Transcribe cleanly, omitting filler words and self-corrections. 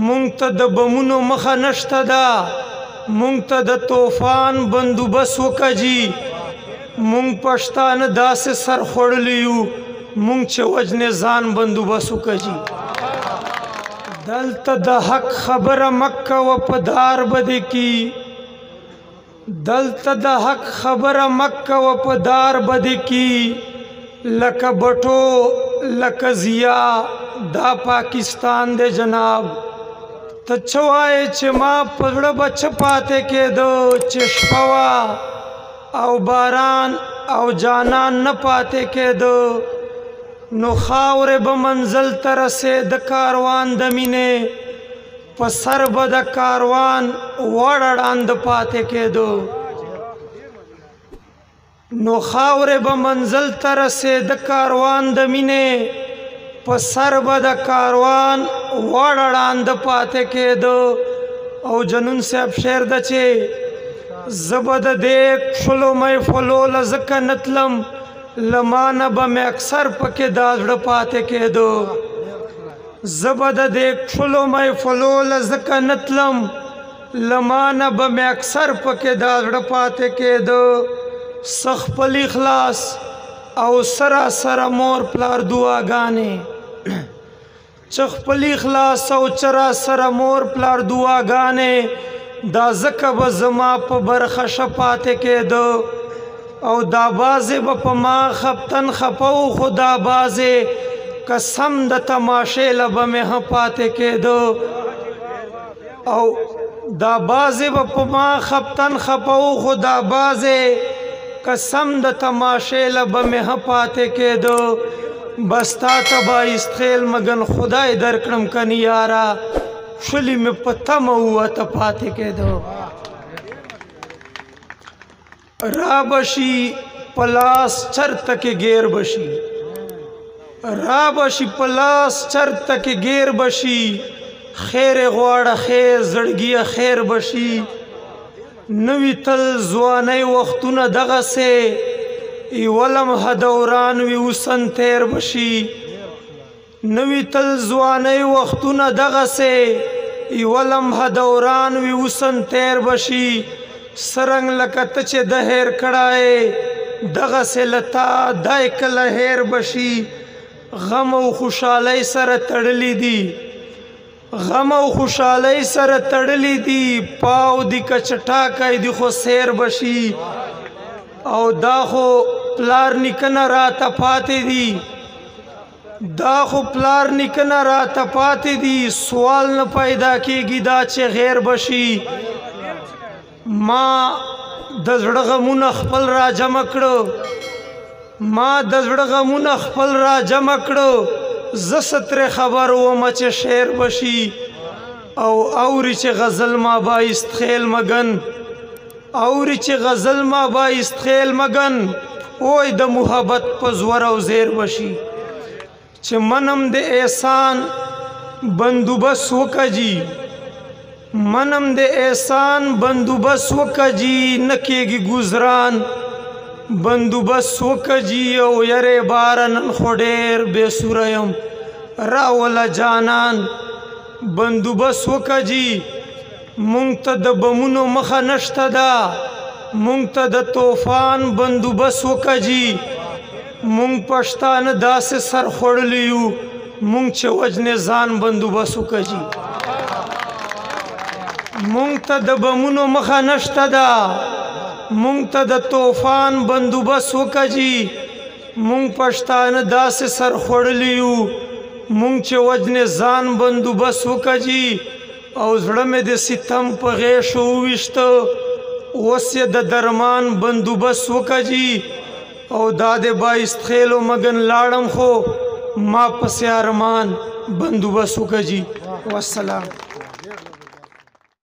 مونږ ته د بمونو مخه نشته ده، مونږ ته د طوفان بندوبست وکړه جي. مونږ پښتانه داسې سر خوړلی یو مونږ چې وجنې ځان بندوبست وکړه جي. دلته د حق خبره مه کوه په دار به دې کي، دلته د حق خبره مه کوه په دار به دې کي. لکه بټو لکه ضیا دا پاکستان دی جناب. ته څه وایې چې ما په زړه به څه پاتې کېدو چې شپه وه او باران او جانان نه پاتې کېدو. نو خاورې به منزل ته رسېده کاروان د مینې، په سر به د کاروان وړ ړانده پاتې کېدو. نو خاورې به منزل ته رسېده کاروان د مینې، په سر به د کاروان وړ ړانده پاتې کېدو. او جنون صاحب شعر ده چې زه به د دې کښلو محفلو له ځکه نه تلم، له ما نه به مې اکثر پکې دا زړه پاتې کېدو. زه به د دې کښلو محفلو له ځکه نه تلم، له ما نه به مې اکثر پکې دا زړه پاتې کېدو. څه خپل اخلاص او سراسره مور پلار دعاګانې، چې خپل اخلاص او سراسره مور پلار دعاګانې، دا ځکه به زما په برخه ښه پاتې کېدو. او دا بازې به په ما خپتن خپه و، خو دا بازې قسم د تماشې له به مې ښه پاتې کېدو. او دا بازې به په ما خپتن خپه و، خو دا بازې قسم د تماشې له به مې ښه پاتې کېدو. بس تا ته به ایستخیل مګن خدای درکړم کني یاره، ښلي مې په تمه ووته پاتې کېدو. را بشي پلاس چرته کې گیر بشي، را بشي پلاس چرته کې گیر بشي. خیر غواړه خیر زړګیه خیر بشي. نوی تل ځوانۍ وختونه دغسې، یوه لمحه دوران وي اوسن تیر بشي. نوی تل ځوانۍ وختونه دغسې، یوه لمحه دوران وي اوسن تیر بشي. سرنګ لکه ته چې د هیر کړی دغسې له تا دای کله هیر بشي. غم او خوشحالۍ سره تړلی دي، غم او خوشحالۍ سره تړلی دي. پاو دی که چټاکی دی خو سیر بشي. او دا خو پلار نیکه راته پاتې دي، دا خو پلار نیکه راته پاتې دي. سوال نه پیدا کېږي دا چې غیر بشي. ما د زړه غمونه خپل را جمع کړو، ما د زړه غمونه خپل را جمع کړو. زه سترې خبر ومه چې شعر بشي. او اوري چې غزل ما با ایستخیل مګن، اوري چې غزل ما با ایستخیل مګن. اوی د محبت په زور او زیر بشي. چې منم د احسان بندوبست وکړه جي، منم د احسان بندوبست وکړه جي. نه کېږي ګزران بندوبست وکړه جي. او یرې باره نن خو ډېر بې سوره یم، راوله جانان بندوبست وکړه جي. مونږ ته د بمونو مخه نشته ده، مونږ ته د طوفان بندوبست وکړه جي. مونږ پښتانه داسې سر خوړلی یو مونږ چې وجنې ځان بندوبست وکړه جي. مونږ ته د بمونو مخه نشته ده، مونږ ته د طوفان بندوبست وکړه جي. مونږ پښتانه داسې سر خوړلی یو مونږ چې وجنې ځان بندوبست وکړه جي. او زړه مې د ستم په غیښو وویشته، اوس یې د درمان بندوبست وکړه جي. او دا د با ایستخیلو مګن لاړم خو ما پسې ارمان بندوبست وکړه جي. والسلام.